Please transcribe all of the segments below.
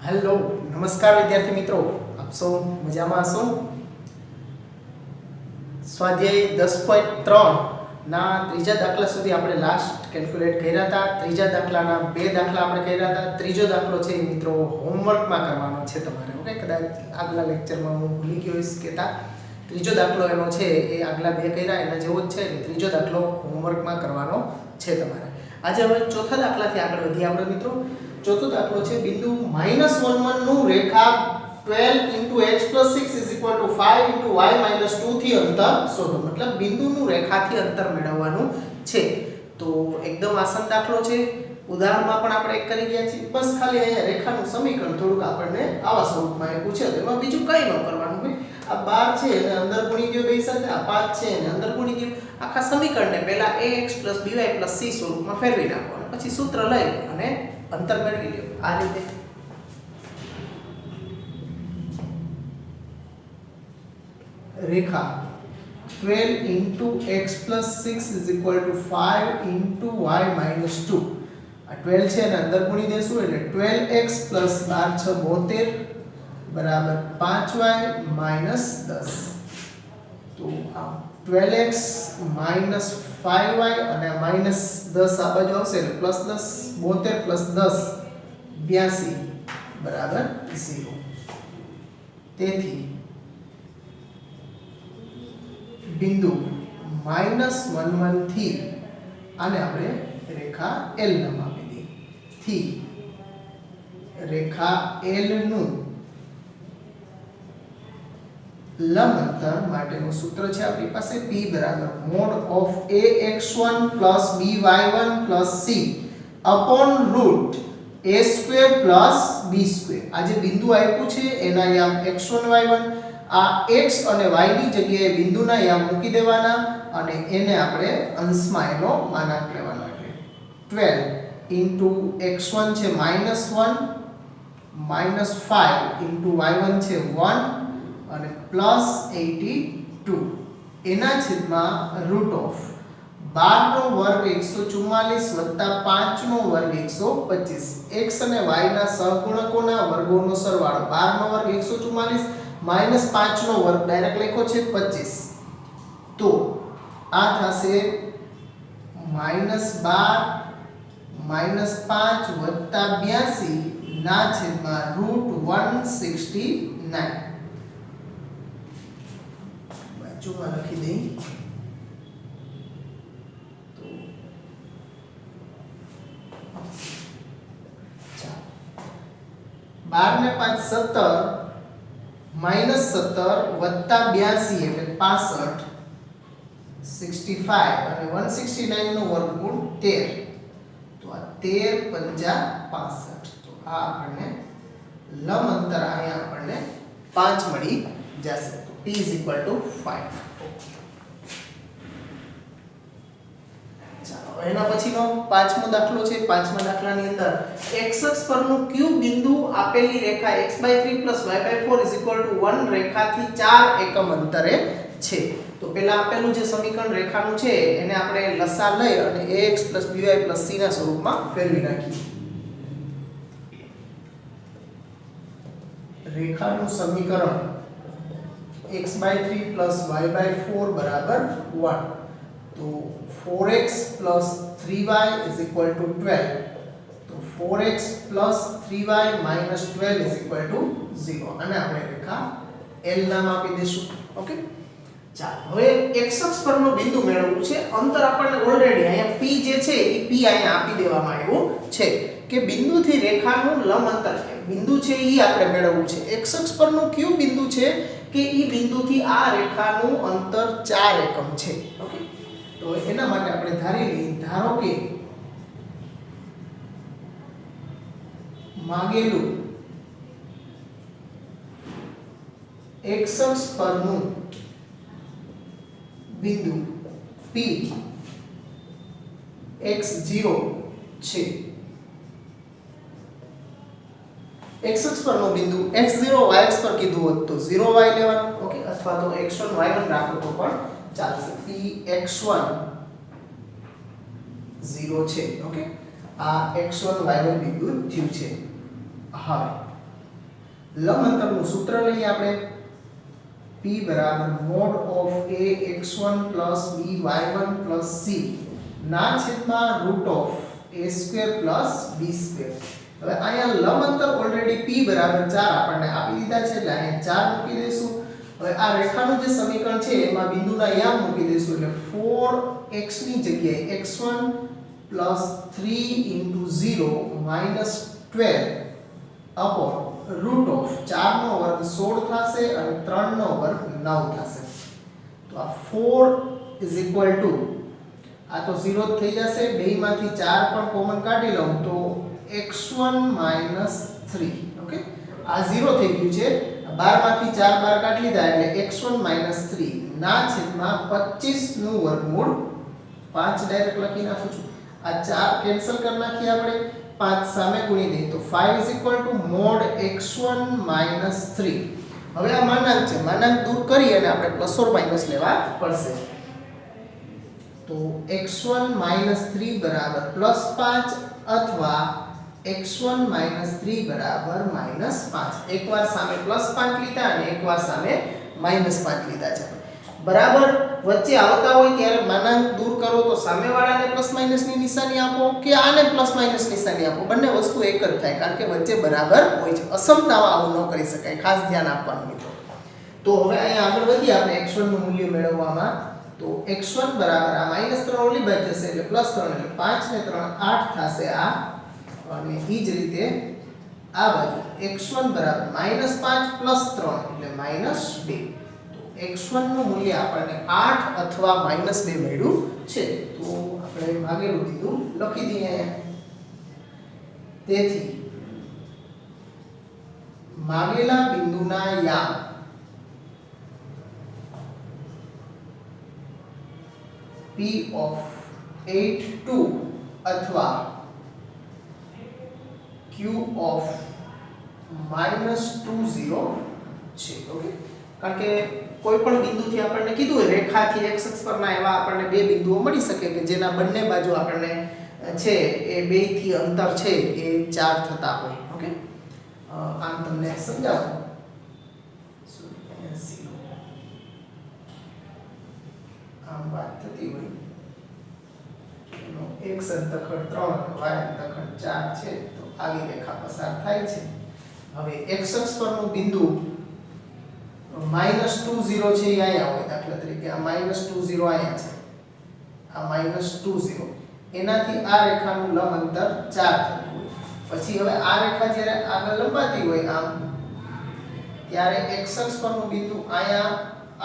Hello नमस्कार विद्यार्थी मित्रों, आप सौ मजा में हशो। स्वाध्याय 10.3 ना त्रीजा दाखला सुधी આપણે લાસ્ટ કેલ્ક્યુલેટ કર્યા હતા। ત્રીજા દાખલાના બે દાખલા આપણે કર્યા હતા। ત્રીજો દાખલો છે મિત્રો હોમવર્ક માં કરવાનો છે તમારે। ઓકે, કદાચ આગલા લેક્ચરમાં હું ભૂલી ગયો હોઈશ કહેતા। ત્રીજો દાખલો એનો છે એ આગલા બે કર્યા એના જેવો જ છે એટલે ત્રીજો દાખલો હોમવર્ક માં કરવાનો છે તમારે। આજે હવે ચોથા દાખલાથી આગળ વધીએ આપણે મિત્રો। चौथो दाखलो छे बिंदु -11 नु रेखा 12 * x + 6 = 5 * y - 2 थी अंतर शोधो। मतलब बिंदु नु रेखा थी अंतर मेळववानुं छे। तो एकदम आसान दाखलो छे। उदाहरण में पण आपणे एक करी गया छे। बस खाली अहींया रेखानुं समीकरण थोडुंक आपणे आवा स्वरूपमां आप्युं छे। तो एमां बीजुं कंई न करवानुं भाई। आ 12 छे એને અંદર ગુણી દો બે સાથે, आ 5 छे એને અંદર ગુણી દો। આખા સમીકરણને પહેલા ax + by + c સ્વરૂપમાં ફેરવી નાખો અને પછી સૂત્ર લઈ અને अंतर मेळवी लो। आ रीते रेखा 12 * x + 6 = 5 * y - 2। आ 12 છે ને અંદર ગુણી દેશું એટલે 12x + 12 = 72 બરાબર 5y - 10। તો આ 12x - 5y અને -10 આ બાજુ આવશે એટલે +10 72 + 10 82 બરાબર 0। તેથી બિંદુ -11 થી આને આપણે રેખા L નામ આપી દઈએ। થી રેખા L નું लंब अंतर माटेનું સૂત્ર છે આપણી પાસે p mod of ax1 + by1 + c upon root a² + b²। આ જે બિંદુ આપ્યું છે એના યામ x1 y1 આ x અને y ની જગ્યાએ બિંદુના યામ મૂકી દેવાના અને એને આપણે અંશમાં એનો માનાંક લેવાનો એટલે 12 x1 છે -1 -5 y1 છે 1 અને +82 એના છેદમાં રૂટ ઓફ 12 નો વર્ગ 144 5 નો વર્ગ 125। x અને y ના સહગુણકોના વર્ગોનો સરવાળો 12 નો વર્ગ 144 5 નો વર્ગ ડાયરેક્ટ લખ્યો છે 25। તો આ થશે -12 -5 + 82 ના છેદમાં રૂટ 169। बाजूમાં લખી દઈ તો 12 ને 5 17 -17 + 82 એટલે 65 65 અને 169 નો વર્ગમૂળ 13। તો આ 13 × 65। તો આ આપણને લંબ અંતર અહીંયા આપણને 5 મળી જશે। તો p = 5। ચાલો એના પછીનો પાંચમો દાખલો છે। પાંચમા દાખલાની અંદર x અક્ષ પરનું q બિંદુ આપેલી રેખા x/3 + y/4 = 1 રેખાથી 4 એકમ અંતરે છે। તો પહેલા આપેલું જે સમીકરણ રેખાનું છે એને આપણે લસા લઈ અને ax + by + c ના સ્વરૂપમાં ફેરવી નાખીએ। રેખાનું સમીકરણ x/3 + y/4 = 1। तो 4x + 3y = 12। तो 4x + 3y - 12 = 0 અને આપણે રેખા L નામ આપી દેશું। ઓકે, ચાલો હવે x અક્ષ પરનો બિંદુ મેળવવું છે। અંતર આપણને ઓલરેડી અહીંયા p જે છે એ p અહીંયા આપી દેવામાં આવ્યું છે કે બિંદુથી રેખાનું લંબ અંતર છે બિંદુ છે એ આપણે મેળવવું છે। x અક્ષ પરનું q બિંદુ છે કે ઈ બિંદુથી આ રેખાનું અંતર 4 એકમ છે। ઓકે, તો એના માટે આપણે ધારી લઈએ, ધારો કે માંગેલું x અક્ષ પરનું બિંદુ p x0 છે। x અક્ષ પરનો બિંદુ x0 y અક્ષ પર કીધું હોત તો 0y લેવાનું। ઓકે, અથવા તો x1 y1 રાખો તો પણ ચાલશે। p x1 0 છે। ઓકે, આ x1 y1 બિંદુ થયું છે। હવે લંબ અંતરનું સૂત્ર લઈએ આપણે p બરાબર mode of a x1 plus b y1 plus c ના છેદમાં root of a square plus b square. હવે અહીંયા લંબ અંતર ઓલરેડી p બરાબર 4 આપણને આપી દીધા છે એટલે અહીંયા 4 મૂકી દઈશું. હવે આ રેખાનું જે સમીકરણ છે એમાં બિંદુના યામ મૂકી દઈશું એટલે 4x ની જગ્યાએ x1 plus 3 into 0 minus 12 upon root of 4 નો વર્ગ 16 થશે અને 3 નો વર્ગ 9 થશે. તો આ 4 is equal to આ તો 0 થઈ જશે, બેયમાંથી 4 પણ કોમન કાઢી લઉં તો x1 minus 3. ઓકે, આ 0 થઈ ગયું છે, 12 માંથી 4 બાર કાઢી લીધા એટલે x1 minus 3 ના છેદમાં 25 નું વર્ગમૂળ 5 ડાયરેક્ટ લખી નાખું છું. આ 4 કેન્સલ કરી નાખીએ આપણે, 5 સામે ગુણી દઈએ તો 5 is equal to mod x1 minus 3. હવે આ માનાંક છે, માનાંક દૂર કરી અને આપણે પ્લસ ઓર માઈનસ લેવા પડશે. તો x1 minus 3 બરાબર પ્લસ 5 અથવા x1 minus 3 બરાબર minus 5. એકવાર સામે પ્લસ 5 લીધા અને એકવાર સામે minus 5 લીધા છે. બરાબર વચ્ચે આવતા હોય ત્યારે માનાંક દૂર કરો તો સામેવાળાને પ્લસ માઈનસ ની નિશાની આપો કે આને પ્લસ માઈનસ નિશાની આપો, બંને વસ્તુ એક જ થાય કારણ કે વચ્ચે બરાબર હોય છે. અસમતામાં આવું ન કરી શકાય, ખાસ ધ્યાન આપવાનું મિત્રો. તો હવે અહીંયા આગળ વધીએ આપણે x1 નું મૂલ્ય મેળવવામાં. તો x1 બરાબર આ -3 ઓલી બાજુ જશે એટલે +3 એટલે 5 ને 3 8 થશે આ, અને એ જ રીતે આ બાજુ x1 બરાબર -5 + 3 એટલે -2. x1 નું મૂલ્ય આપણને 8 અથવા -2 મળ્યું છે. તો આપણે માગેલું દીધું લખી દઈએ અહીંયા. તેથી માગેલા બિંદુના યામ p of 8 2 અથવા q of -20 છે. ઓકે, કારણ કે કોઈ પણ બિંદુથી આપણને કીધું હોય રેખાથી x અક્ષ પરના એવા આપણને બે બિંદુઓ મળી શકે કે જેના બંને બાજુ આપણને છે એ બેથી અંતર છે એ 4 થતા હોય. ઓકે, આમ તમને સમજાવું. આમ વાત થતી હોય એનો x અંતરખંડ 3 y અંતરખંડ 4 છે તો આવી રેખા પસાર થાય છે. હવે x અક્ષ પરનું બિંદુ -20 છે એ અહીંયા હોય, દાખલા તરીકે આ -20 અહીંયા છે, આ -20 એનાથી આ રેખાનું લંબ અંતર 4 થતું હોય. પછી હવે આ રેખા જ્યારે આગળ લંબાતી હોય આમ ત્યારે x અક્ષ પરનું બિંદુ અહીંયા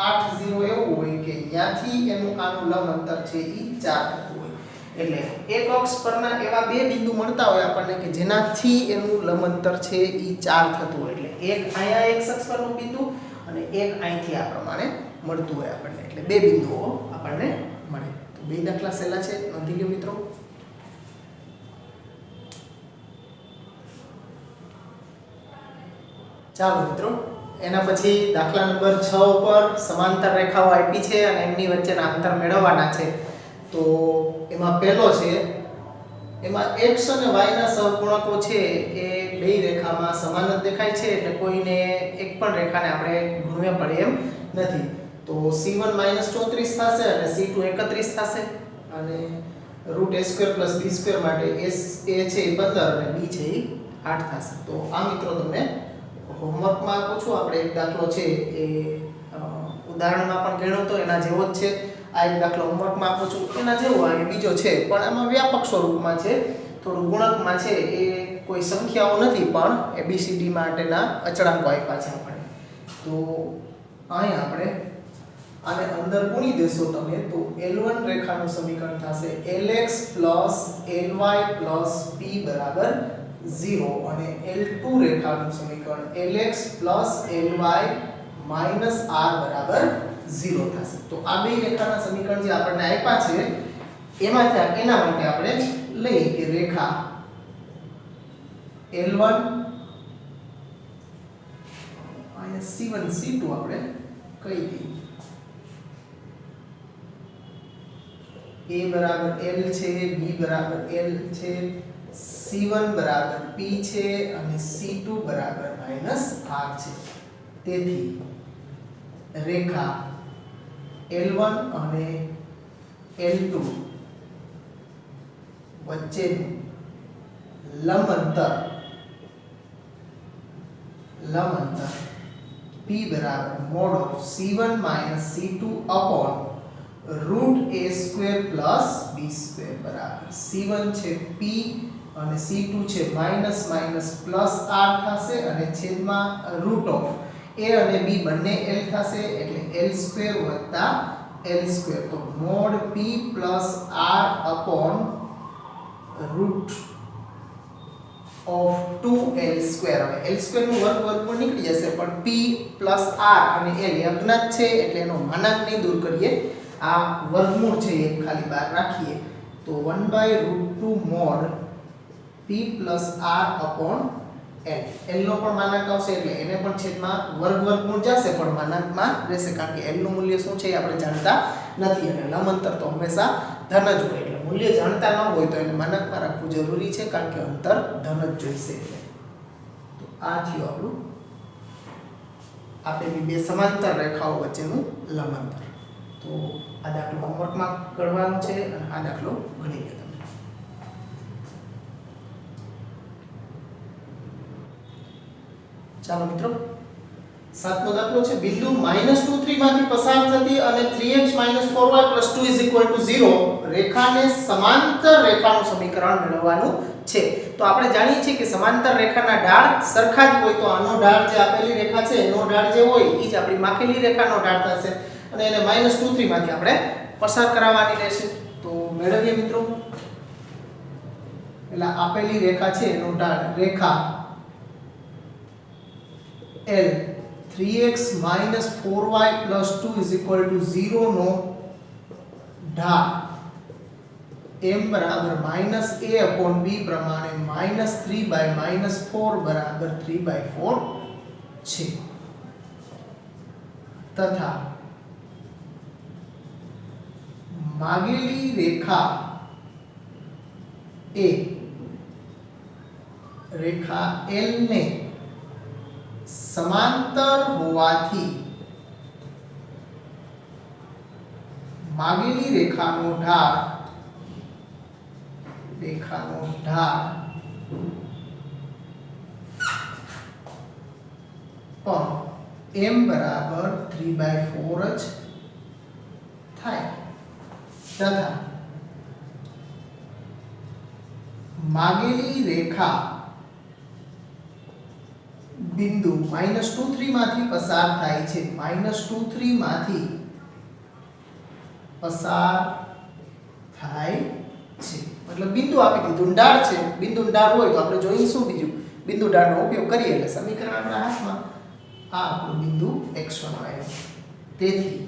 8 0 એવું હોય કે ત્યાંથી એનું આનું લંબ અંતર છે એ 4 થતું હોય. એટલે એક અક્ષ પરના એવા બે બિંદુ મળતા હોય આપણને કે જેનાથી એનું લંબ અંતર છે એ 4 થતું હોય. એટલે એક અહીંયા x અક્ષ પરનું બિંદુ અને એક અહીંથી આ પ્રમાણે મળતું હોય આપણને, એટલે બે બિંદુઓ આપણને મળે. તો બે દાખલા સહેલા છે, નોંધી લો મિત્રો. ચાલો મિત્રો, એના પછી દાખલા નંબર 6 ઉપર સમાંતર રેખાઓ આપી છે અને એમની વચ્ચેના અંતર મેળવવાના છે. તો એમાં પહેલો છે, એમાં x અને y ના સહગુણકો છે એ બે રેખામાં સમાન જ દેખાય છે, એટલે કોઈને એક પણ રેખાને આપણે ગુણવા પડે એમ નથી. તો c1 -34 થશે અને c2 31 થશે અને √a² + b² માટે a છે એ 15 અને b છે એ 8 થશે. તો આ મિત્રો તમને હોમવર્કમાં આપું છું. આપણે એક દાખલો છે એ ઉદાહરણમાં પણ ગણ્યો તો એના જેવો જ છે. આ એક દાખલો હોમવર્કમાં આપું છું એના જેવો અને બીજો છે પણ આમાં વ્યાપક સ્વરૂપમાં છે, થોડું ગુણકમાં છે. એ કોઈ સંખ્યાઓ નથી પણ ABCD માટેના અચળાંકો આપ્યા છે આપણે. તો અહીંયા આપણે આને અંદર ગુણી દેશો તમે તો L1 રેખાનું સમીકરણ થશે LX + LY + P બરાબર 0 અને L2 રેખાનું સમીકરણ LX + LY - R બરાબર 0 થશે. તો આ બે રેખાના સમીકરણ જે આપણને આપ્યા છે એમાંથી એના માટે આપણે લઈએ કે રેખા L1 અહીંયા C1 C2 આપણે કહી દઈએ. A બરાબર L છે, B બરાબર L છે, C1 બરાબર P છે અને C2 બરાબર -R r છે. તેથી રેખા L1 અને L2 વચ્ચેનું લંબ અંતર P બરાબર mod of c1 minus c2 upon root a square plus b square બરાબર c1 છે p અને c2 છે માઈનસ માઈનસ પ્લસ r થશે અને છેદમાં રૂટ ઓફ a અને b બંને l થશે એટલે l સ્ક્વેર વત્તા l સ્ક્વેર. તો mod p plus r upon root of 2l square. હવે l સ્ક્વેર નું વર્ગમૂળ નીકળી જશે પણ p plus r અને l એ અજ્ઞાત છે એટલે એનો માનાંક નહીં દૂર કરીએ. આ વર્ગમૂળ છે એ ખાલી બહાર રાખીએ તો 1/√2 mod p plus r upon l. l નો પણ માનાંક આવશે એટલે એને પણ છેદમાં વર્ગમૂળ જશે પણ માનાંકમાં રહેશે કારણ કે l નું મૂલ્ય શું છે એ આપણે જાણતા નથી અને લંબ અંતર તો હંમેશા ધન જ હોય એટલે મૂલ્ય જાણતા ન હોય તો એને માનાંકમાં રાખવું જરૂરી છે કારણ કે અંતર ધન જ જોઈશે. તો આ થયું આપણું આપેલી બે સમાંતર રેખાઓ વચ્ચેનું લંબ અંતર. તો આ દાખલો હોમવર્કમાં કરવાનો છે અને આ દાખલો ગણી લો તમે. ચાલો મિત્રો, સાતમો દાખલો છે બિંદુ -2 3 માંથી પસાર થતી અને 3x - 4y + 2 = 0 રેખાને સમાંતર રેખાનું સમીકરણ મેળવવાનું છે. તો આપણે જાણીએ છીએ કે સમાંતર રેખાના ઢાળ સરખા જ હોય તો આનો ઢાળ જે આપેલી રેખા છે એનો ઢાળ જે હોય એ જ આપણી માખેલી રેખાનો ઢાળ થશે અને એને -2 3 માંથી આપણે પસાર કરાવવાની રહેશે. તો મેળવીએ મિત્રો. એટલે આપેલી રેખા છે એનો ઢાળ રેખા L 3x - 4y + 2 = 0 નો ઢાળ m બરાબર -a/b પ્રમાણે -3/-4 બરાબર 3/4 છે તથા માગેલી રેખા L ને સમાંતર હોવાથી માગેલી રેખાનો ઢાળ પણ m બરાબર 3/4 જ થાય તથા માગેલી રેખા બિંદુ -2 3 માંથી પસાર થાય છે. -2 3 માંથી પસાર થાય છે મતલબ બિંદુ આપી દીધું ઢાળ છે. બિંદુ ઢાળ હોય તો આપણે જોઈશું બીજું બિંદુ ઢાળનો ઉપયોગ કરીએ એટલે સમીકરણ આપણા હાથમાં આ આપણું બિંદુ x1 આવ્યું. તેથી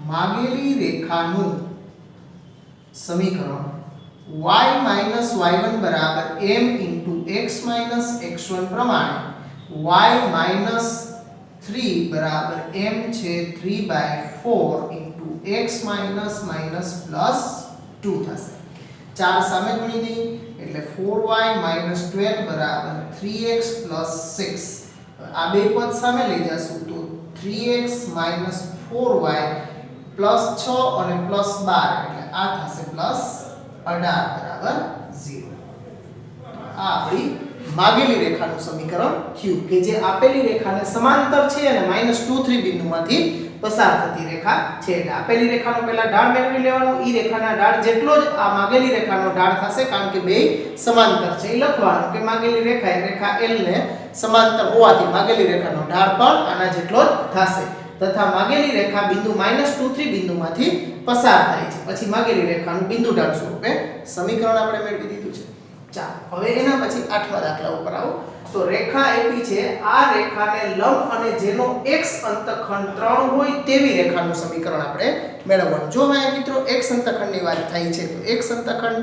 માગેલી રેખાનું સમીકરણ y - y1 બરાબર m * x - x1 પ્રમાણે y - 3 બરાબર m છે 3/4 * x - +2 થશે. 4 સામે ગણી દઈએ એટલે 4y - 12 બરાબર 3x + 6. આ બે પદ સામે લઈ જશું તો 3x - 4y +6 અને +12 એટલે આ થશે +18 બરાબર 0. આ આપણી માગેલી રેખાનું સમીકરણ થયું કે જે આપેલી રેખાને સમાંતર છે અને -2 3 બિંદુમાંથી પસાર થતી રેખા છે. એટલે આપેલી રેખાનો પહેલા ઢાળ મેળવી લેવાનો. ઈ રેખાના ઢાળ જેટલો જ આ માગેલી રેખાનો ઢાળ થશે કારણ કે બે સમાંતર છે. એ લખવાનું કે માગેલી રેખા એ રેખા L ને સમાંતર હોવાથી માગેલી રેખાનો ઢાળ પણ આના જેટલો જ થશે તથા માગેલી રેખા બિંદુ -2 3 બિંદુમાંથી પસાર થાય છે. પછી માગેલી રેખાનું બિંદુ ઢાળ સ્વરૂપે સમીકરણ આપણે મેળવી દીધું છે. ચાલો હવે એના પછી 8મા દાખલા ઉપર આવો. તો રેખા આપી છે. આ રેખાને લંબ અને જેનો x અંતખંડ 3 હોય તેવી રેખાનું સમીકરણ આપણે મેળવવાનું. જો હવે મિત્રો x અંતખંડની વાત થઈ છે તો x અંતખંડ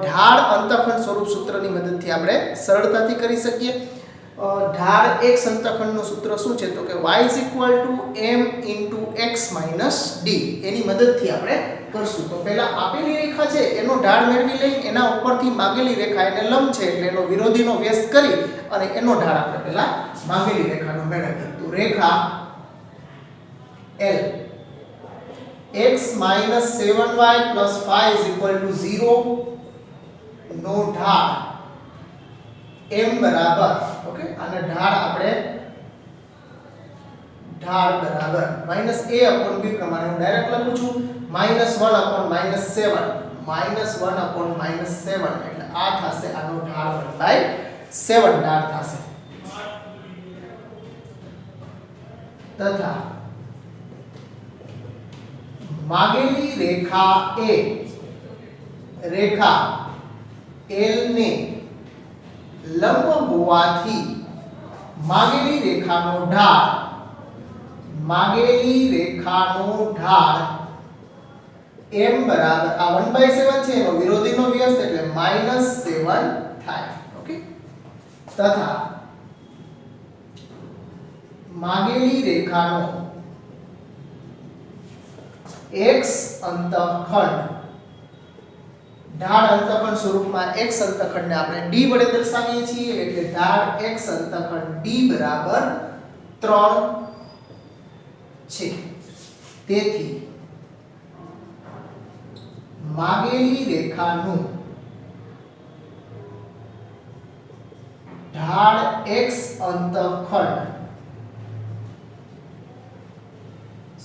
ઢાળ અંતખંડ સ્વરૂપ સૂત્રની મદદથી આપણે સરળતાથી કરી શકીએ. ઢાળ એક સંતખંડનું સૂત્ર શું છે તો કે y m x d એની મદદથી આપણે કરશું. તો પહેલા આપેલી રેખા છે એનો ઢાળ મેળવી લઈ, એના ઉપરથી માગેલી રેખા એને લંબ છે એટલે એનો વિરોધીનો વ્યસ્ત કરી અને એનો ઢાળ આપણે પહેલા માગેલી રેખાનો મેળવીએ. તો રેખા L x 7y 5 0 નો ઢાળ m બરાબર ઓકે અને ઢાળ આપણે ઢાળ બરાબર -a / b પ્રમાણે હું ડાયરેક્ટ લખું છું -1 / -7 -1 / -7 એટલે આ થશે આનો ઢાળ બરાબર 7 ઢાળ થશે. તથા માગેલી રેખા A રેખા L ને લંબ હોવાથી માગેલી રેખાનો ઢાળ m બરાબર આ 1/7 છે એનો વિરોધીનો વ્યસ્ત એટલે -7 થાય. ઓકે તથા માગેલી રેખાનો x અંતખંડ ઢાળ અંતખંડ સ્વરૂપમાં x અંતખંડને આપણે d વડે દર્શાવીએ છીએ એટલે ઢાળ x અંતખંડ d બરાબર 3 છે. તેથી માગેલી રેખાનું ઢાળ x અંતખંડ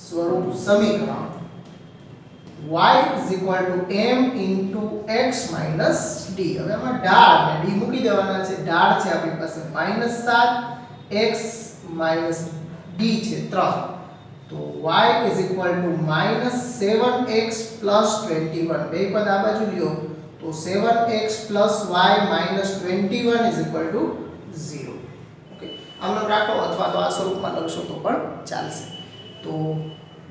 સ્વરૂપ સમીકરણ y m x d. હવે આમાં ઢાળ ને d મૂકી દેવાના છે. ઢાળ છે આપણી પાસે -7 x d છે 3. તો y -7x 21 બે પદ આ બાજુ લ્યો તો 7x y -21 0. ઓકે આમ રાખો અથવા તો આ સ્વરૂપમાં લખશો તો પણ ચાલશે. તો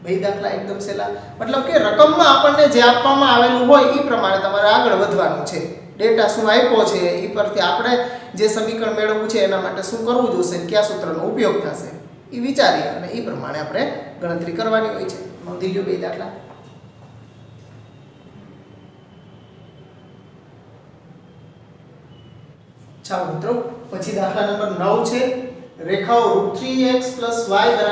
બે દાખલા એકદમ સહેલા, મતલબ કે રકમમાં આપણને જે આપવામાં આવેલું હોય એ પ્રમાણે તમારે આગળ વધવાનું છે. ડેટા શું આપ્યો છે એ પરથી આપણે જે સમીકરણ મેળવવું છે એના માટે શું કરવું જોશે, કયા સૂત્રનો ઉપયોગ થશે એ વિચારીએ અને એ પ્રમાણે આપણે ગણતરી કરવાની હોય છે. નોંધી લ્યો બે દાખલા. ચાલો મિત્રો પછી દાખલા નંબર 9 છે. રેખાઓ √3x + y = 1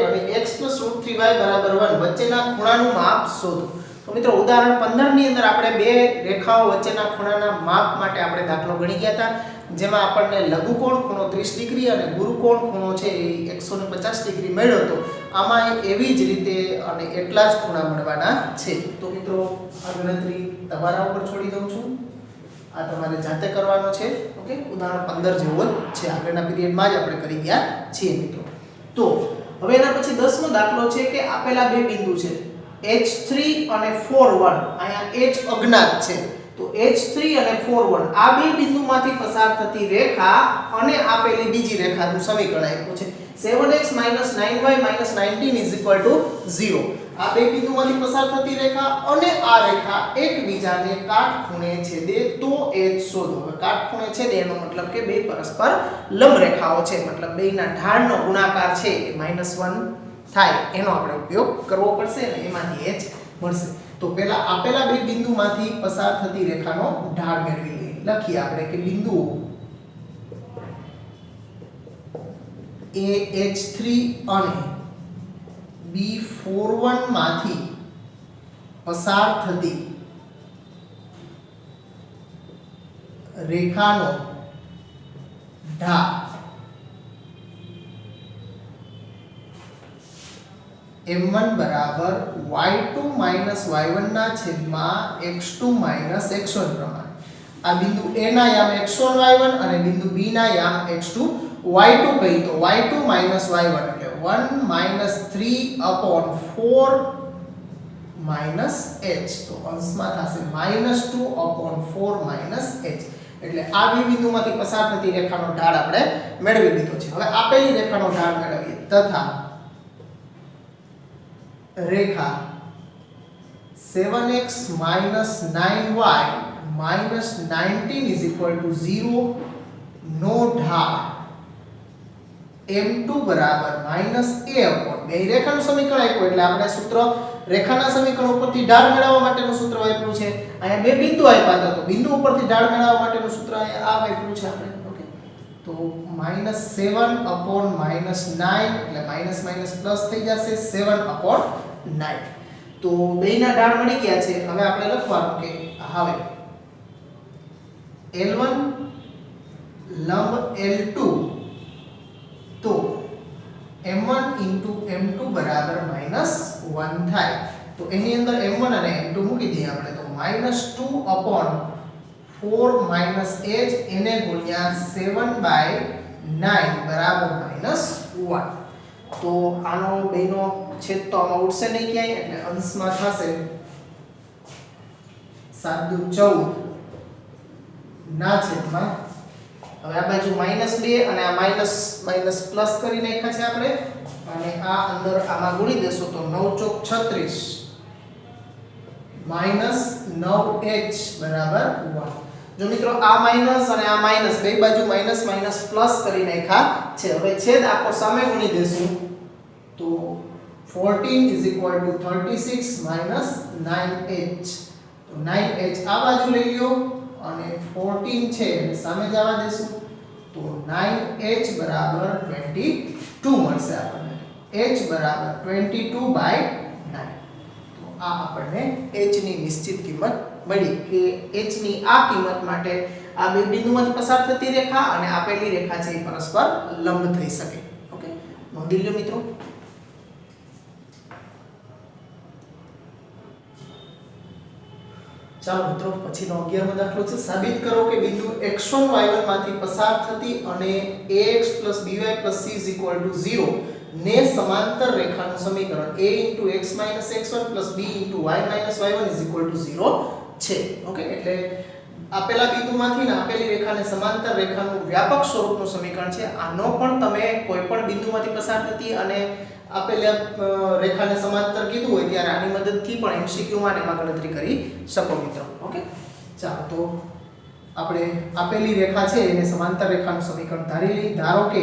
અને x + √3y = 1 વચ્ચેના ખૂણાનું માપ શોધો. તો મિત્રો ઉદાહરણ 15 ની અંદર આપણે બે રેખાઓ વચ્ચેના ખૂણાના માપ માટે આપણે દાખલો ગણી ગયા હતા, જેમાં આપણને લઘુકોણ ખૂણો 30 ડિગ્રી અને ગુરુકોણ ખૂણો છે એ 150 ડિગ્રી મળ્યો હતો. આમાં એવી જ રીતે અને એટલા જ ખૂણા મળવાના છે. તો મિત્રો આ ગણતરી તમારા ઉપર છોડી દઉં છું, આ તમારે જાતે કરવાનો છે. ઓકે ઉદાહરણ 15 જેવો છે, આગળના પીરિયડમાં જ આપણે કરી ગયા છીએ મિત્રો. તો હવે એના પછી 10મો દાખલો છે કે આપેલા બે બિંદુ છે h3 અને 4 1. અહીંયા h અજ્ઞાત છે તો h3 અને 4 1 આ બે બિંદુમાંથી પસાર થતી રેખા અને આપેલી બીજી રેખાનું સમીકરણ આપ્યું છે 7x - 9y - 19 0. આ બે બિંદુમાંથી પસાર થતી રેખા અને આ રેખા એકબીજાને કાટખૂણે છેદે તો h શોધો. હવે કાટખૂણે છેદે એનો મતલબ કે બે પરસ્પર લંબ રેખાઓ છે, મતલબ બેયના ઢાળનો ગુણાકાર છે એ -1 થાય એનો આપણે ઉપયોગ કરવો પડશે અને એમાંથી h મળશે. તો પહેલા આપેલા બે બિંદુમાંથી પસાર થતી રેખાનો ઢાળ મેળવી લઈએ. લખીએ આપણે કે બિંદુઓ a h3 અને B41 માંથી પસાર થતી રેખાનો ઢાળ m1 બરાબર y2 - y1 ના છેદમાં x2 - x1 પ્રમાણે. આ બિંદુ A ના યામ x1 y1 અને બિંદુ B ના યામ x2 y2 કહી તો y2 - y1 એટલે 1 - 3/4 - h તો અંશમાં થશે -2/4 - h. એટલે આ બે બિંદુમાંથી પસાર થતી રેખાનો ઢાળ આપણે મેળવી લીધો છે. હવે આપેલી રેખાનો ઢાળ મેળવીએ. તથા રેખા 7x - 9y - 19 0 નો ઢાળ m2 બરાબર -a upon બે રેખાનું સમીકરણ આપ્યું એટલે આપણે સૂત્ર રેખાના સમીકરણ ઉપરથી ઢાળ મેળવવા માટેનું સૂત્ર વાપર્યું છે. અહીંયા બે બિંદુ આપ્યા હતા તો બિંદુ ઉપરથી ઢાળ મેળવવા માટેનું સૂત્ર અહીંયા આ વાપર્યું છે આપણે. ઓકે, તો -7 upon -9 એટલે માઈનસ માઈનસ પ્લસ થઈ જશે 7 upon 9. તો બેયના ઢાળ મળી ગયા છે. હવે આપણે લખવાનું કે હવે L1 લંબ L2 તો m1 m2 બરાબર -1 થાય. તો એની અંદર m1 અને m2 મૂકી દઈએ આપણે તો -2 upon 4 h એને ગુણ્યા 7/9 બરાબર -1. તો આનો બેનો છેદ તો આમાં ઉડશે નહીં ક્યાંય એટલે અંશમાં થશે 7 × 14 ના છેદમાં હવે આ બાજુ -2 અને આ માઈનસ માઈનસ પ્લસ કરી નાખ્યા છે આપણે અને આ અંદર આમાં ગુણી દેશો તો 9 × 36 -9h બરાબર 1. જો મિત્રો આ માઈનસ અને આ માઈનસ બે બાજુ માઈનસ માઈનસ પ્લસ કરી નાખ્યા છે. હવે છેદ આખો સામે ગુણી દેશું તો 14 36 9h. તો 9h આ બાજુ લઈ લ્યો અને 14 છે એટલે સામે જવા દેશું તો 9h બરાબર 22 મળશે આપણને. h બરાબર 22/9. તો આ આપણને h ની નિશ્ચિત કિંમત મળી કે h ની આ કિંમત માટે આ બે બિંદુમાંથી પસાર થતી રેખા અને આપેલી રેખા છે એ પરસ્પર લંબ થઈ શકે. ઓકે, નોંધી લો મિત્રો. ચાલો મિત્રો પછીનો 11મો દાખલો છે. સાબિત કરો કે બિંદુ x1 y1 માંથી પસાર થતી અને ax by c 0 ને સમાંતર રેખાનું સમીકરણ a x x1 b y y1 0 છે. ઓકે, એટલે આપેલા બિંદુમાંથી ને આપેલી રેખાને સમાંતર રેખાનું વ્યાપક સ્વરૂપનું સમીકરણ છે. આનો પણ તમે કોઈ પણ બિંદુમાંથી પસાર થતી અને આપેલા રેખાને સમાંતર કીધું હોય ત્યારે આની મદદથી પણ MCQ માં એમાં ગણતરી કરી શકો મિત્રો. ઓકે, ચાલો તો આપણે આપેલી રેખા છે એને સમાંતર રેખાનું સમીકરણ ધારી લઈએ. ધારો કે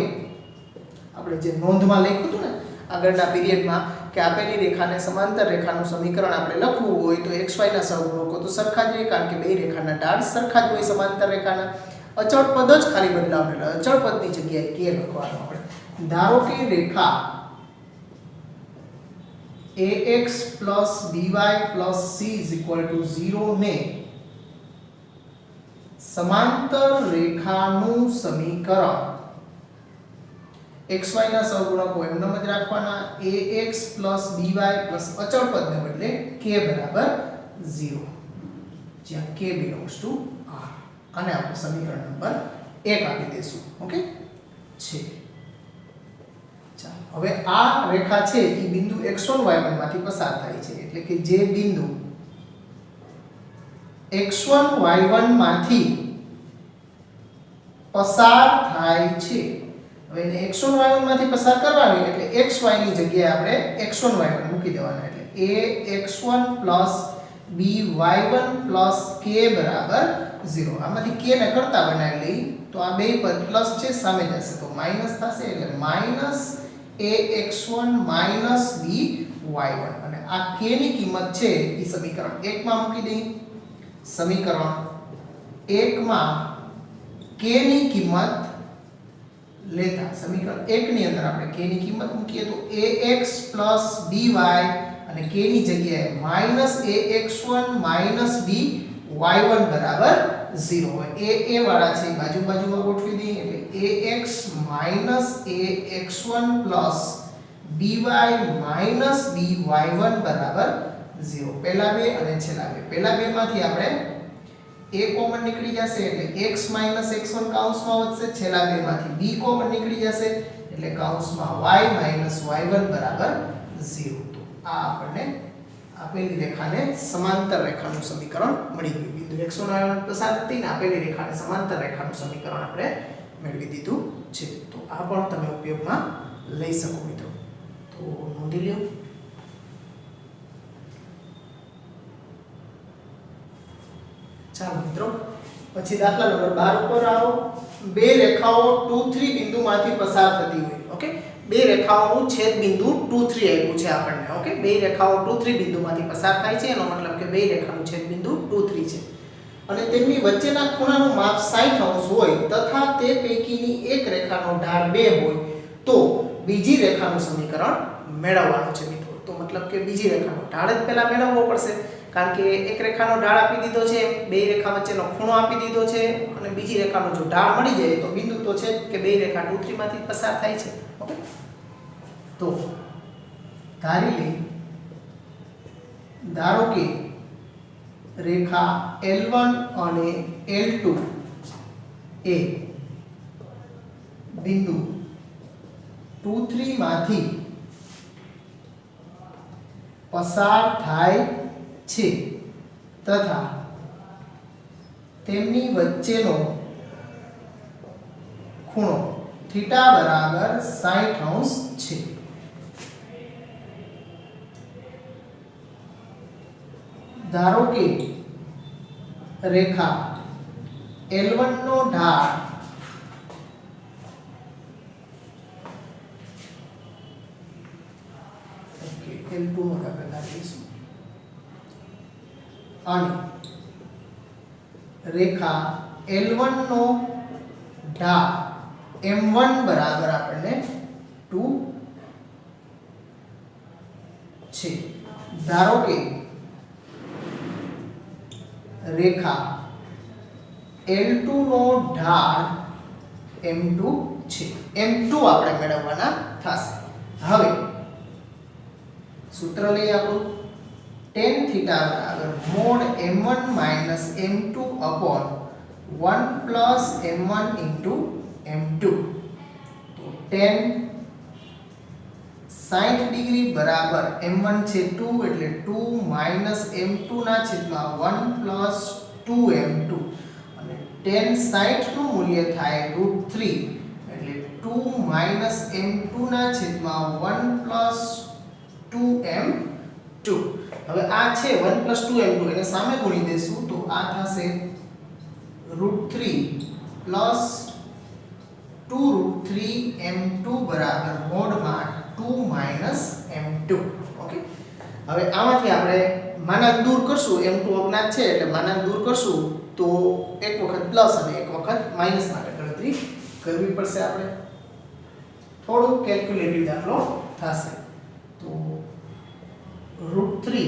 આપણે જે નોંધમાં લખ્યું હતું ને આગળના પીરિયડમાં કે આપેલી રેખાને સમાંતર રેખાનું સમીકરણ આપણે લખવું હોય તો xy ના સહગુણકો તો સરખા જ હોય કારણ કે બે રેખાના ઢાળ સરખા જ હોય સમાંતર રેખાના. અચળ પદ જ ખાલી બદલાવવાનું એટલે અચળ પદની જગ્યાએ k લખવાનું આપણે. ધારો કે રેખા ax by c 0 ને સમાંતર રેખાનું સમીકરણ xy ના સહગુણકો એમનેમ જ રાખવાના. ax by અચળ પદને બદલે k બરાબર 0 જ્યાં k belongs to r અને આપણે સમીકરણ નંબર 1 આપી દઈશું. ઓકે છે. ચાલો હવે આ રેખા છે એ બિંદુ x1 y1 માંથી પસાર થાય છે એટલે કે જે બિંદુ x1 y1 માંથી પસાર થાય છે હવે એને x1 y1 માંથી પસાર કરવાની એટલે xy ની જગ્યાએ આપણે x1 y1 મૂકી દેવાના એટલે ax1 by1 k બરાબર 0. આમાંથી k ને કરતા બનાવી લઈ તો આ બે પદ પ્લસ છે સામે જશે તો માઈનસ થશે એટલે માઈનસ ax1 by1 અને આ k ની કિંમત છે એ સમીકરણ 1 માં મૂકી દઈએ. સમીકરણ 1 માં k ની કિંમત લેતા સમીકરણ 1 ની અંદર આપણે k ની કિંમત મૂકીએ તો ax by અને k ની જગ્યાએ -ax1 by1 બરાબર 0 હોય. a વાળા છે બાજુ બાજુમાં ગોઠવી દઈએ એટલે ax ax1 by by1 બરાબર 0. પહેલા બે અને છેલ્લા બે. પહેલા બે માંથી આપણે a કોમન નીકળી જશે એટલે x x1 કૌંસમાં વધશે. છેલ્લા બે માંથી b કોમન નીકળી જશે એટલે કૌંસમાં y y1 બરાબર 0. તો આ આપણને આપેલી રેખાને સમાંતર રેખાનું સમીકરણ મળી ગયું. બિંદુ x1 y1 પસાર થતી ને આપેલી રેખાને સમાંતર રેખાનું સમીકરણ આપણે મેળવી દીધું છે. તો આ પણ તમે ઉપયોગમાં લઈ શકો મિત્રો. તો નોંધી લ્યો. ચાલો મિત્રો પછી દાખલા નંબર 12 ઉપર આવો. બે રેખાઓ 2 3 બિંદુમાંથી પસાર થતી હોય. ઓકે બે રેખાઓનું છેદ બિંદુ 2 3 આપ્યું છે આપણને ઓકે બે રેખાઓ 2 3 બિંદુમાંથી પસાર થાય છે એનો મતલબ કે બે રેખાનું છેદ બિંદુ 2 3 છે અને તેમની વચ્ચેના ખૂણાનું માપ 60 અંશ હોય તથા તે પૈકીની એક રેખાનો ઢાળ 2 હોય તો બીજી રેખાનું સમીકરણ મેળવવાનું છે મિત્રો તો મતલબ કે બીજી રેખાનો ઢાળ જ પહેલા મેળવવો પડશે કારણ કે એક રેખાનો ઢાળ આપી દીધો છે બે રેખા વચ્ચેનો ખૂણો આપી દીધો છે અને બીજી રેખાનો જો ઢાળ મળી જાય તો બિંદુ તો છે કે બે રેખા 2 3 માંથી પસાર થાય છે ઓકે તો ધારો કે રેખા L1 અને L2 એ બિંદુ 2 3 માંથી પસાર થાય છે તથા તેમની વચ્ચેનો ખૂણો થીટા બરાબર 60 અંશ છે ધારો કે રેખા L1 નો ઢાળ L2 નો ઢાળ લઈશું અને રેખા L1 નો ઢાળ M1 બરાબર આપણને 2 છે ધારો કે રેખા L2 નો ઢાળ M2 છે M2 આપણે મેળવવાના થશે હવે સૂત્ર લઈએ આપણું tan theta બરાબર mod m1 minus m2 upon 1 plus m1 into m2 તો tan 60 ડિગ્રી બરાબર m1 છે 2 એટલે 2 minus m2 ના છેદમાં 1 plus 2m2 અને tan 60 નું મૂલ્ય થાય √3 એટલે 2 minus m2 ના છેદમાં 1 plus 2m2 હવે આ છે 1 plus 2m2 એને સામે ગુણી દેશું તો આ થશે √3 plus 2√3m2 બરાબર મોડમાં 2 minus m2 ઓકે હવે આમાંથી આપણે માનાંક દૂર કરશું m2 અજ્ઞાત છે એટલે માનાંક દૂર કરશું તો એક વખત પ્લસ અને એક વખત માઈનસ માટે ગણતરી કરવી પડશે આપણે થોડું કેલ્ક્યુલેટિવ દાખલો થશે તો √3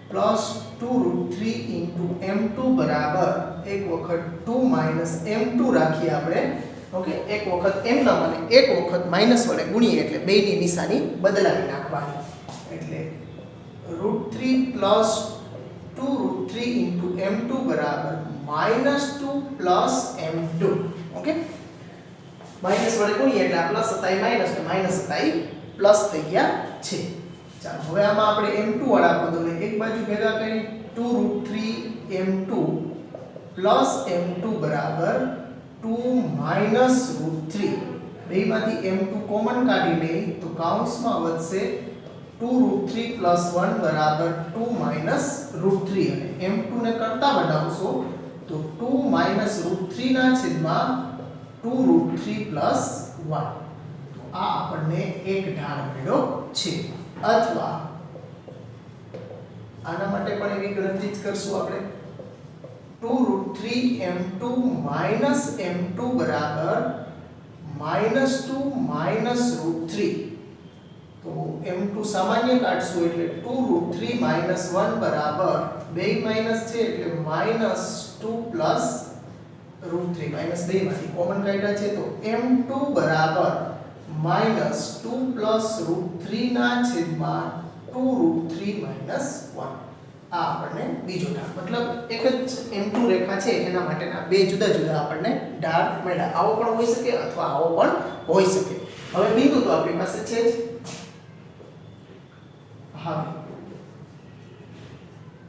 plus 2√3 into m2 બરાબર એક વખત 2 minus m2 રાખીએ આપણે ઓકે એક વખત m ના અને એક વખત માઈનસ વડે ગુણીએ એટલે બેયની નિશાની બદલાવી નાખવાની એટલે √3 plus 2√3 into m2 બરાબર -2 plus m2 ઓકે માઈનસ વડે ગુણીએ એટલે આ પ્લસ હતા એ માઈનસ ને માઈનસ હતા એ પ્લસ થઈ ગયા છે ચાલો હવે આમાં આપણે m2 વાળા પદોને એક બાજુ ભેગા કરી 2√3 m2 plus m2 બરાબર 2 minus √3 બેયમાંથી m2 કોમન કાઢી લઈએ તો કૌંસમાં વધશે 2√3 plus 1 બરાબર 2 minus √3 અને m2 ને કરતા બનાવશો તો 2 minus √3 ના છેદમાં 2√3 plus 1 તો આ આપણને એક ઢાળ મળ્યો છે અથવા આના માટે પણ એવી ગણતરી જ કરશું આપણે 2√3m2 minus m2 બરાબર -2 minus √3 તો m2 સામાન્ય કાઢશું એટલે 2√3 minus 1 બરાબર બે માઈનસ છે એટલે -2 plus √3 માઈનસ 2 માંથી કોમન કાઢ્યા છે તો m2 બરાબર -2 plus √3 ના છેદમાં 2√3 minus 1 આ આપણને બીજો ઢાળ મતલબ એક જ m2 રેખા છે એના માટેના બે જુદા જુદા આપણને ઢાળ મળ્યા આવો પણ હોઈ શકે અથવા આવો પણ હોઈ શકે હવે બિંદુ તો આપણી પાસે છે જ હા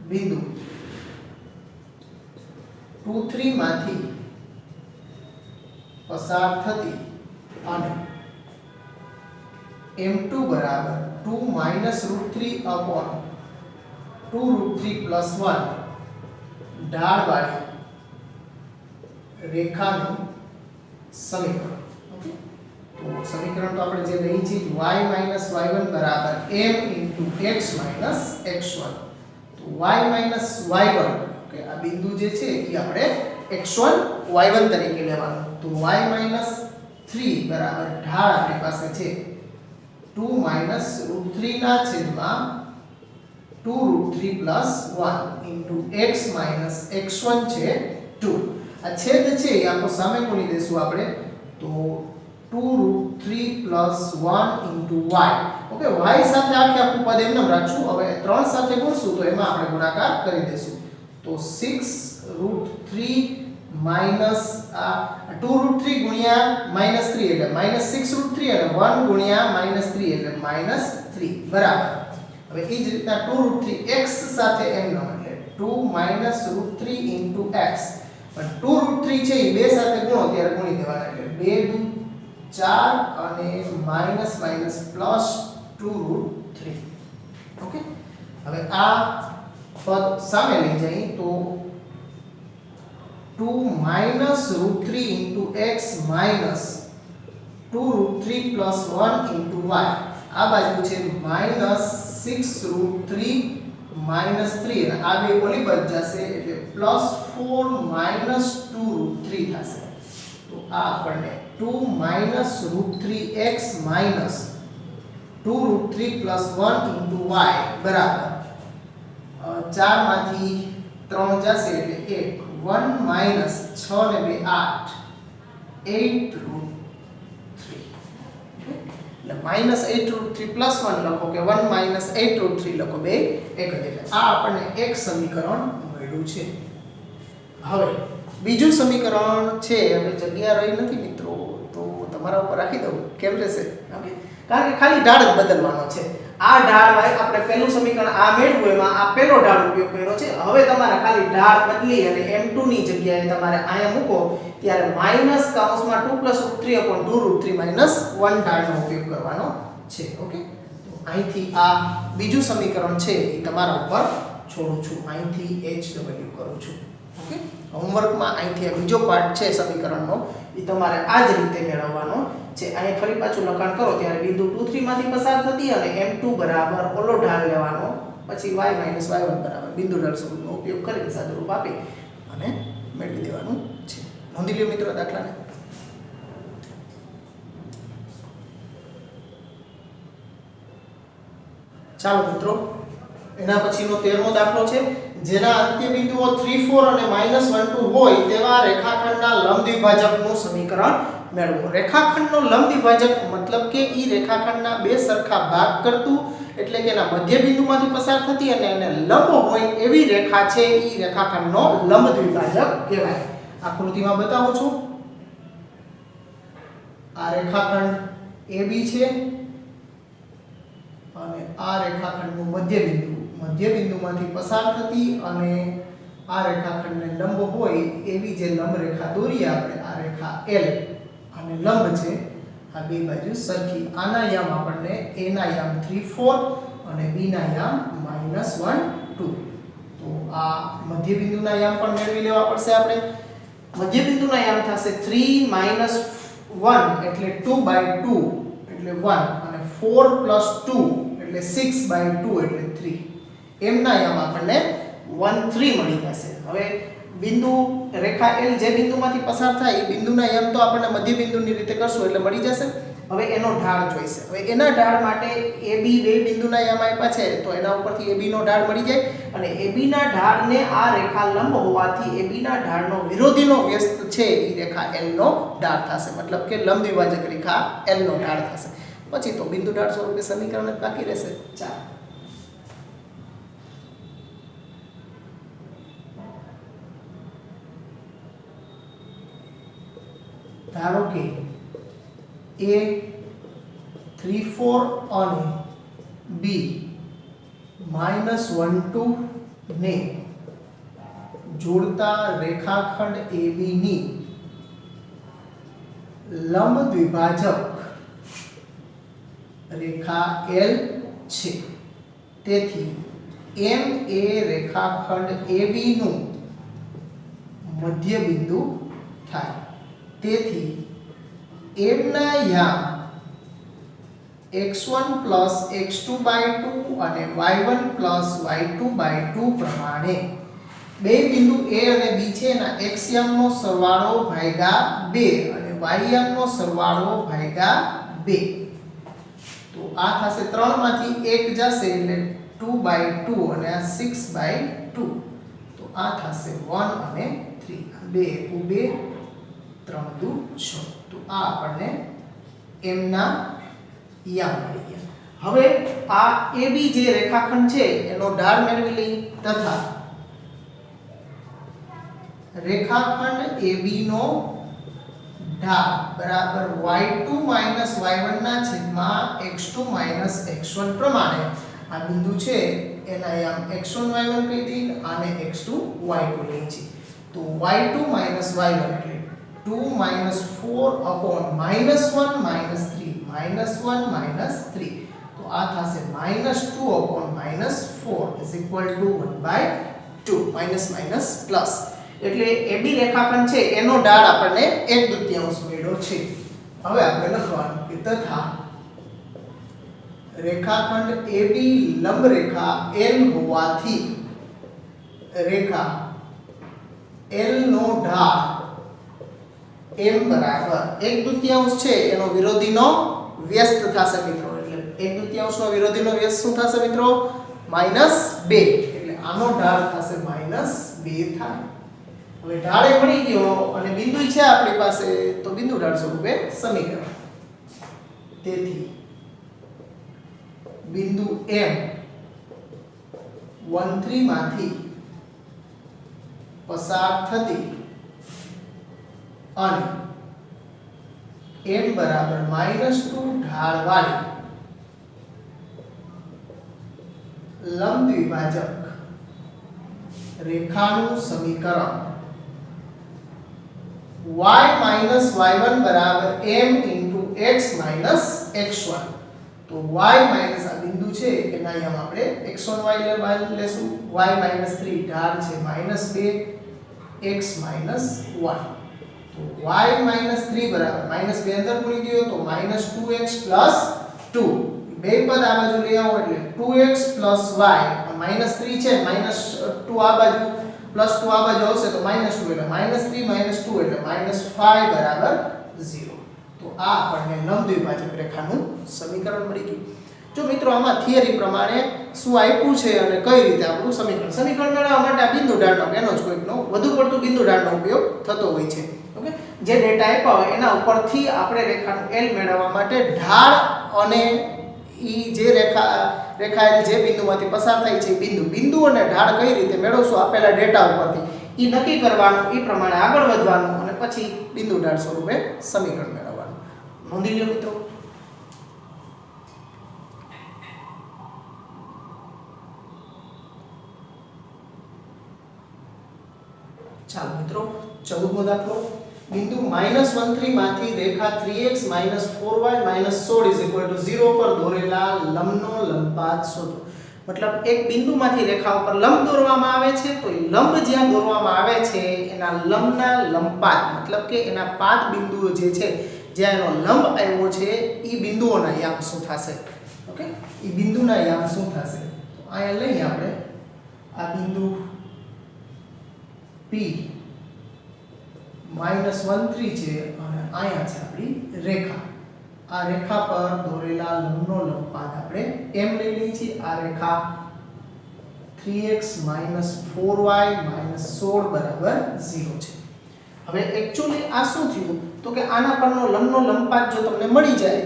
બિંદુ 2 3 માંથી પસાર થતી અને m2 બરાબર 2 minus √3 upon 2√3 plus 1 ઢાળ વાળી રેખાનું સમીકરણ ઓકે તો સમીકરણ તો આપણે જે લઈ છે y - y1 બરાબર m * x - x1. તો y - y1 કે આ બિંદુ જે છે એ આપણે x1 y1 તરીકે લેવાનું. તો y - 3 બરાબર ઢાળ આપણી પાસે છે 2 - √3 ના છેદમાં 2√3 + 1 x - x1 છે 2. આ છેદ છે એ આખો સામે મૂકી દેશું આપણે. તો 2√3 + 1 y. ઓકે, y સાથે આખું પદ એમને રાખશું. હવે 3 સાથે ગુણશું તો એમાં આપણે ગુણાકાર કરી દેશું. તો 6√3 માઈનસ આ 2√3 ગુણ્યા -3 એટલે -6√3 અને 1 ગુણ્યા -3 એટલે -3 બરાબર. હવે એ જ રીતના 2√3 x સાથે m નો એટલે 2 - √3 * x. પણ 2√3 છે એ બે સાથે ગુણો ત્યારે ગુણી દેવાના એટલે 2 * 4 અને માઈનસ પ્લસ 2√3. ઓકે, હવે આ પદ સામે લઈ જઈએ તો 2 - √3 * x માઈનસ 2√3 + 1 y. આ બાજુ છે -6√3 - 3 અને આ બે ઓલી બાજુ જશે એટલે +4 - 2√3 થશે. તો આ આપણને 2 - √3x માઈનસ 2√3 + 1 y બરાબર 4 માંથી 3 જશે એટલે 1 1 - 6 ને 2 8 8√3 એટલે -8√3 + 1 લખો કે 1 - 8√3 લખો, બે એક જ. એટલે આ આપણને એક સમીકરણ મળ્યું છે. હવે બીજું સમીકરણ છે, હવે જગ્યા રહી નથી મિત્રો તો તમારા ઉપર રાખી દઉં, કેમ રહેશે? ઓકે, કારણ કે ખાલી ઢાળ જ બદલવાનો છે. આ ઢાળ ભાઈ આપણે પહેલું સમીકરણ આ મેળવ્યું એમાં આ પહેલો ઢાળ ઉપયોગ કર્યો છે. હવે તમારે ખાલી ઢાળ બદલી અને m2 ની જગ્યાએ તમારે અહીંયા મૂકો ત્યારે માઈનસ કૌંસમાં 2 + √3 / 2√3 - 1 ઢાળનો ઉપયોગ કરવાનો છે. ઓકે, તો અહીંથી આ બીજું સમીકરણ છે એ તમારા ઉપર છોડું છું, અહીંથી hw કરું છું. ઓકે, હોમવર્કમાં અહીંથી આ બીજો પાર્ટ છે સમીકરણનો એ તમારે આ જ રીતે મેળવવાનો છે. અહીં ફરી પાછું લખાણ કરો ત્યારે બિંદુ 2 3 માંથી પસાર થતી અને m2 બરાબર ઓલો ઢાળ લેવાનો, પછી y - y1 બરાબર બિંદુ ઢાળ સ્વરૂપનો ઉપયોગ કરીને સાદુરૂપ આપી અને મેળવી દેવાનું છે. નોંધી લ્યો મિત્રો દાખલાને. ચાલો મિત્રો, એના પછીનો 13મો દાખલો છે. જેના અંત્ય બિંદુઓ 3 4 અને -1 2 હોય તેવા રેખાખંડના લંબ દ્વિભાજકનું સમીકરણ મેળવો. રેખાખંડનો લંબ દ્વિભાજક મતલબ કે ઈ રેખાખંડના બે સરખા ભાગ કરતું, એટલે કે એના મધ્ય બિંદુમાંથી પસાર થતી અને એને લંબ હોય એવી રેખા છે ઈ રેખાખંડનો લંબ દ્વિભાજક કહેવાય. આકૃતિમાં બતાવું છું. આ રેખાખંડ AB છે અને આ રેખાખંડનું મધ્ય બિંદુમાંથી પસાર થતી અને આ રેખાખંડને લંબ હોય એવી જે લંબ રેખા દોરી આપણે, આ રેખા L અને લંબ છે, આ બે બાજુ સરખી. આના યામ આપણને A ના યામ 3 4 અને B ના યામ -1 2. તો આ મધ્ય બિંદુના યામ પણ મેળવી લેવા પડશે આપણે. મધ્ય બિંદુના યામ થશે 3 - 1 એટલે 2/2 એટલે 1 અને 4 + 2 એટલે 6/2 એટલે 3. m ના યામ આપણને 1 3 મળી જશે. હવે બિંદુ રેખા L જે બિંદુમાંથી પસાર થાય એ બિંદુના યામ તો આપણને મધ્ય બિંદુની રીતે કરશું એટલે મળી જશે. હવે એનો ઢાળ જોઈશે. હવે એના ઢાળ માટે AB બે બિંદુના યામ આપ્યા છે તો એના ઉપરથી AB નો ઢાળ મળી જાય અને AB ના ઢાળને આ રેખા લંબ હોવાથી AB ના ઢાળનો વિરોધીનો વ્યસ્ત છે એ રેખા L નો ઢાળ થશે. મતલબ કે લંબ દ્વિભાજક રેખા L નો ઢાળ થશે. પછી તો બિંદુ ઢાળ સ્વરૂપે સમીકરણ જ બાકી રહેશે. ચાલો, ધારો કે A 3 4 અને B -1 2 ને જોડતા રેખાખંડ AB ની લંબ દ્વિભાજક રેખા L છે. તેથી M એ રેખાખંડ AB નું મધ્ય બિંદુ થાય. તેથી m ના યામ x1 + x2/2 અને y1 + y2/2 પ્રમાણે બે બિંદુ a અને b છે એના x યામનો સરવાળો ભાગ્યા 2 અને y યામનો સરવાળો ભાગ્યા 2. તો આ થશે 3 માંથી 1 જશે એટલે 2/2 અને આ 6/2. તો આ થશે 1 અને 3. 2 * 2 3 * 2 6. તો આ આપણને m ના યામ મળી ગયા. હવે આ AB જે રેખાખંડ છે એનો ઢાળ મેળવી લઈ તથા રેખાખંડ AB નો ઢાળ બરાબર y2 - y1 ના છેદમાં x2 - x1 પ્રમાણે આ બિંદુ છે એના યામ x1 y1 કહી દઈએ આને x2 y2 લઈએ છીએ. તો y2 - y1 એટલે 2 - 4 upon -1 - 3 -1 - 3. તો આ થશે -2 upon -4 is equal to 1/2 minus plus. એટલે AB રેખાખંડ છે એનો ઢાળ આપણને 1/2 મળ્યો છે. હવે આપણે લખવાનું કે તથા રેખાખંડ AB લંબ રેખા L હોવાથી રેખા L નો ઢાળ m બરાબર 1/2 છે એનો વિરોધીનો વ્યસ્ત થશે મિત્રો. એટલે 1/2 નો વિરોધીનો વ્યસ્ત શું થશે મિત્રો? -2. એટલે આનો ઢાળ થશે -2 થાય. હવે ઢાળે મળી ગયો અને બિંદુ છે આપણી પાસે તો બિંદુ ઢાળ સ્વરૂપે સમીકરણ. તેથી બિંદુ M 1 માંથી પસાર થતી અને m બરાબર -2 ઢાળ વાળી લંબ દ્વિભાજક રેખાનું સમીકરણ y - y1 બરાબર m * x - x1. તો y માઈનસ આ બિંદુ છે એના યામ આપણે x1 y લેશું. y - 3 ઢાળ છે -2 x - 1. તો y - 3 બરાબર -2 અંદર પૂરી ગયો તો -2x + 2. બે પદ આ બાજુ લઈ આવો એટલે 2x + y -3 છે -2 આ બાજુ +2 આ બાજુ આવશે તો -2 એટલે -3 - 2 એટલે -5 બરાબર 0. તો આ આપણને લંબ દ્વિભાજક રેખાનું સમીકરણ મળી ગયું. જો મિત્રો આમાં થિયરી પ્રમાણે શું આપ્યું છે અને કઈ રીતે આપણું સમીકરણ મેળવવા માટે આ બિંદુ ઢાળનો એનો જ કોઈકનો વધુ પડતું બિંદુ ઢાળનો ઉપયોગ થતો હોય છે. ઓકે, જે ડેટા આપ્યા હોય એના ઉપરથી આપણે રેખાનું L મેળવવા માટે ઢાળ અને ઈ જે રેખા જે બિંદુમાંથી પસાર થાય છે બિંદુ અને ઢાળ કઈ રીતે મેળવશું આપેલા ડેટા ઉપરથી ઈ નક્કી કરવાનું, ઈ પ્રમાણે આગળ વધવાનું અને પછી બિંદુ ઢાળ સ્વરૂપે સમીકરણ મેળવવાનું. નોંધી લો મિત્રો. ચાલો મિત્રો 14મો દાખલો. બિંદુ -13 માંથી રેખા 3x - 4y - 16 0 પર દોરેલા લંબનો લંબપાત શોધો. મતલબ એક બિંદુમાંથી રેખા ઉપર લંબ દોરવામાં આવે છે તો એ લંબ જ્યાં દોરવામાં આવે છે એના લંબના લંબપાત મતલબ કે એના પાત બિંદુઓ જે છે જ્યાં એનો લંબ આવ્યો છે એ બિંદુઓના યામ શું થશે. ઓકે, એ બિંદુના યામ શું થશે? તો અહીંયા લઈએ આપણે આ બિંદુ P -13 છે અને અહીંયા છે આપણી રેખા. આ રેખા પર દોરેલા લંબનો લંબપાત આપણે m લઈ લઈએ છીએ. આ રેખા 3x - 4y - 16 0 છે. હવે એક્ચ્યુઅલી આ શું થયું તો કે આના પરનો લંબનો લંબપાત જો તમને મળી જાય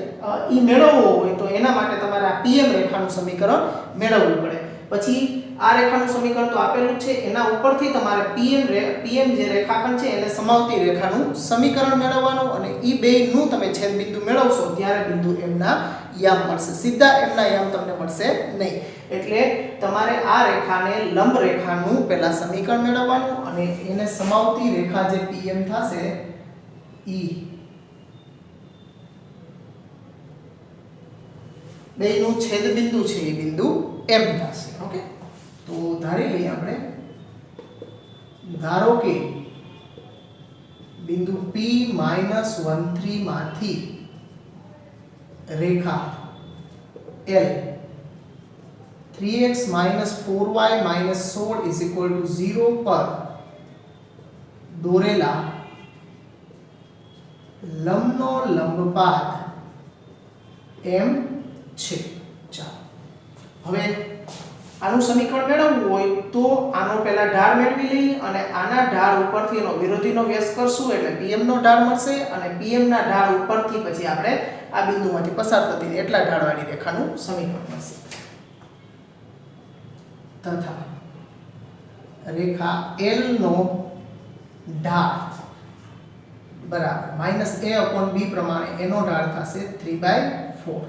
ઈ મેળવવો હોય તો એના માટે તમારે આ PM રેખાનું સમીકરણ મેળવવું પડે. પછી આ રેખાનું સમીકરણ તો આપેલું છે એના ઉપરથી તમારે PM જે રેખાખંડ છે એને સમાવતી રેખાનું સમીકરણ મેળવવાનું અને ઈ બેયનું તમે છેદ બિંદુ મેળવશો ત્યારે બિંદુ M ના યામ મળશે. સીધા M ના યામ તમને મળશે નહીં. એટલે તમારે આ રેખાને લંબ રેખાનું પહેલા સમીકરણ મેળવવાનું અને એને સમાવતી રેખા જે PM થશે ઈ બેયનું છેદ બિંદુ છે એ બિંદુ M થશે. ઓકે, તો ધારી લઈએ આપણે. ધારો કે બિંદુ P-13 માંથી રેખા L 3x - 4y - 16 = 0 પર દોરેલા લંબનો લંબપાત m છે. ચાલો હવે આનું સમીકરણ મેળવવું હોય તો આનો પહેલા ઢાળ મેળવી લઈએ અને આના ઢાળ ઉપરથી એનો વિરોધીનો વ્યસ્ત કરશું એટલે pm નો ઢાળ મળશે અને pm ના ઢાળ ઉપરથી પછી આપણે આ બિંદુમાંથી પસાર થતી એટલા ઢાળવાળી રેખાનું સમીકરણ મળશે. તથા રેખા L નો ઢાળ બરાબર -a/b પ્રમાણે એનો ઢાળ થશે 3/4.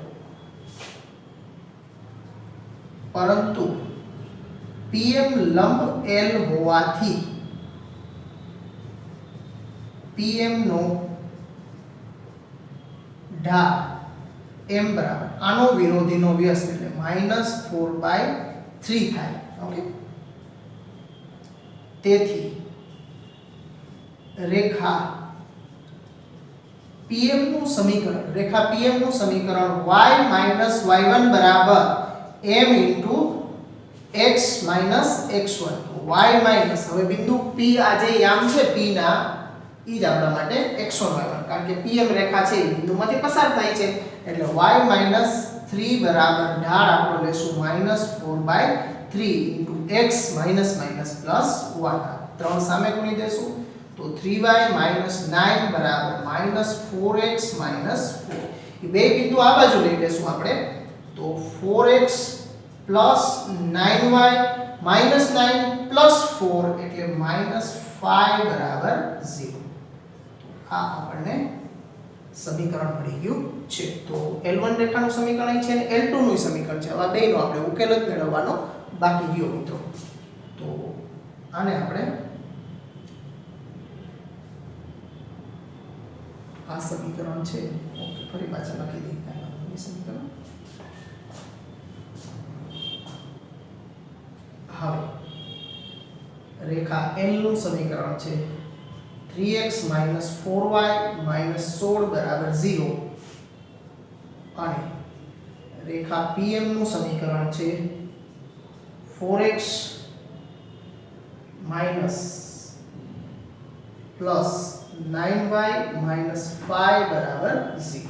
પરંતુ pm લંબ L હોવાથી pm નો ઢાળ m બરાબર આનો વિરોધીનો વ્યસ્ત એટલે -4/3 થાય. ઓકે, તેથી રેખા pm નું સમીકરણ y - y1 બરાબર m into x minus x1 y minus હવે બિંદુ p આ જે યામ છે p ના ઈ જ આપણા માટે x1 y1 કારણ કે pm રેખા છે એ બિંદુમાંથી પસાર થાય છે એટલે y minus 3 બરાબર ઢાળ આપણે લેશું -4/3 into x minus minus plus 1 ત્રણ સામે ગુણી દેશું તો 3y minus 9 બરાબર -4x minus 4 એ બે બિંદુ આ બાજુ લઈ લેશું આપણે તો 4x plus 9y minus 9 plus 4 એટલે -5 બરાબર 0. આ આપણને સમીકરણ મળી ગયું છે. તો L1 રેખાનું સમીકરણ છે અને L2 નું સમીકરણ છે. આ બેયનો આપણે ઉકેલ જ મેળવવાનો બાકી રહ્યો મિત્રો. તો આને આપણે આ સમીકરણ છે ઓકે ફરી પાછા લખી દઈએ આ સમીકરણ. હવે રેખા L નું સમીકરણ છે 3x - 4y - 16 બરાબર 0 અને રેખા PM નું સમીકરણ છે 4x minus plus 9y minus 5 બરાબર 0.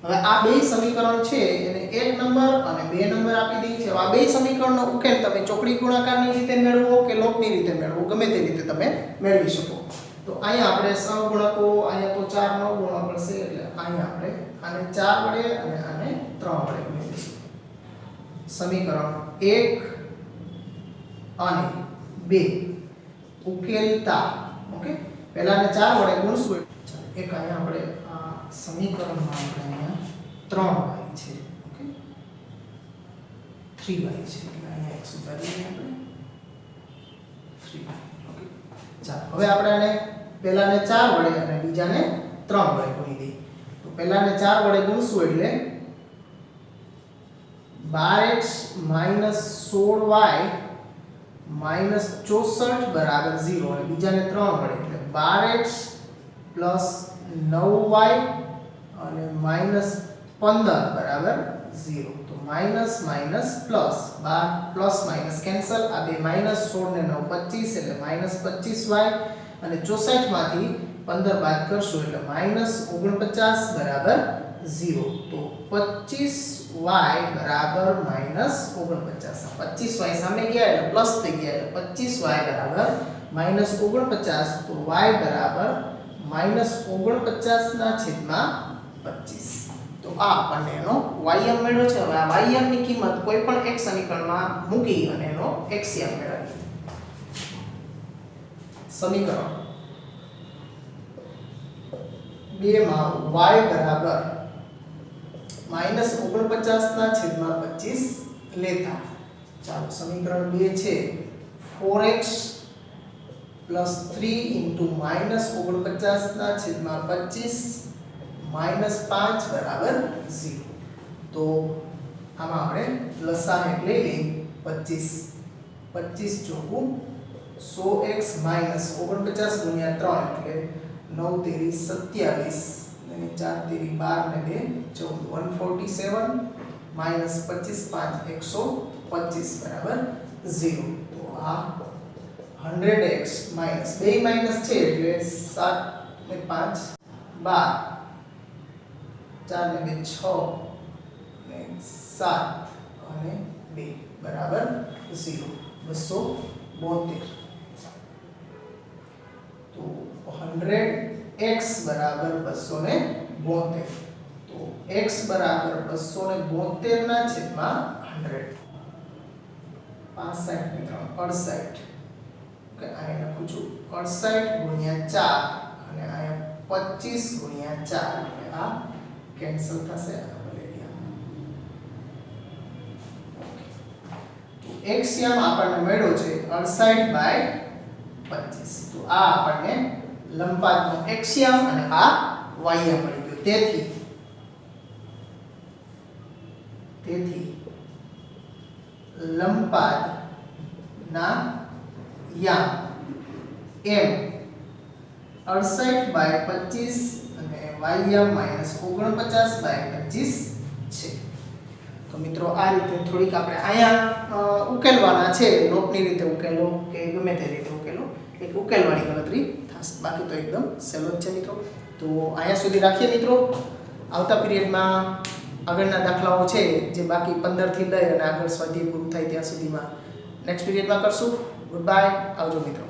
હવે આ બે સમીકરણ છે એને 1 નંબર અને 2 નંબર આપી દઈએ છે. આ બે સમીકરણનો ઉકેલ તમે ચોકડી ગુણાકારની રીતે મેળવો કે લોકની રીતે મેળવો ગમે તે રીતે તમે મેળવી શકો. તો અહીંયા આપણે સહગુણકો અહીંયા તો 4 નો ગુણવા પડશે એટલે અહીંયા આપણે આને 4 વડે અને આને 3 વડે ગુણી દઈશું. સમીકરણ 1 અને 2 ઉકેલતા ઓકે પહેલાને 4 વડે ગુણશું એક અહીંયા આપણે આ સમીકરણમાં આપણે અહીંયા 3y છે ઓકે 3y છે એટલે અહીંયા એક સુધારી લઈએ આપણે 3y ઓકે. ચાલો હવે આપણે આને પહેલાને 4 વડે અને બીજાને 3 વડે ગુણી દઈએ. તો પહેલાને 4 વડે ગુણશું એટલે 12x - 16y - 64 બરાબર 0 અને બીજાને 3 વડે એટલે 12x plus 9y અને -15 બરાબર 0. તો minus minus plus 12 plus minus cancel આ બે -16 ને 9 25 એટલે -25y અને 64 માંથી 15 બાદ કરશું એટલે -49 બરાબર 0. તો 25y બરાબર -49 25y સામે ગયા એટલે પ્લસ થઈ ગયા એટલે 25y બરાબર -49 તો y બરાબર -49 ના છેદમાં 25. તો આ આપણને એનો ym મળ્યો છે. હવે આ ym ની કિંમત કોઈ પણ એક સમીકરણમાં મૂકી અને એનો xm મેળવીએ. સમીકરણ 2 માં y બરાબર -49 ના છેદમાં 25 લેતા ચાલો સમીકરણ 2 છે 4x plus 3 into -49 ના છેદમાં 25 -5 બરાબર 0. તો આમાં આપણે લસાઅ એટલે લઈ 25 25 ચોકું 100x માઈનસ 49 ગુણ્યા 3 એટલે 9 તેરી 27 અને 4 તેરી 12 ને 2 14 147 માઈનસ 25 5 125 બરાબર 0. તો આ 100x માઈનસ 2 માઈનસ છે એટલે 7 ને 5 12 4 ને 2 6 ને 7 અને 2 બરાબર 0 272. તો 100x બરાબર 272. તો x બરાબર 272 ના છેદમાં 100. 65 ને 3 68. કે આને લખું છું 68 ગુણ્યા 4 અને આયા 25 ગુણ્યા 4 એટલે આ કેન્સલ થશે. એક્સિયમ આપણને મળ્યો છે 68/25. તો આ આપણને લંબાદનો એક્સિયમ અને આ વાય મળી ગયો. તેથી લંબાદ ના યામ m 68/25 અને વાય -49/25 છે. તો મિત્રો આ રીતે થોડીક આપણે અહીંયા ઉકેલવાના છે. નોટની રીતે ઉકેલો કે ગમે તે રીતે ઉકેલો, એક ઉકેલવાની ગણતરી થશે. બાકી તો એકદમ સહેલો જ છે મિત્રો. તો અહીંયા સુધી રાખીએ મિત્રો. આવતા પીરિયડમાં આગળના દાખલાઓ છે જે બાકી 15 થી લઈ અને આગળ સ્વાધ્યાય પૂરું થાય ત્યાં સુધીમાં નેક્સ્ટ પીરિયડમાં કરશું. Good bye. આવજો મિત્રો.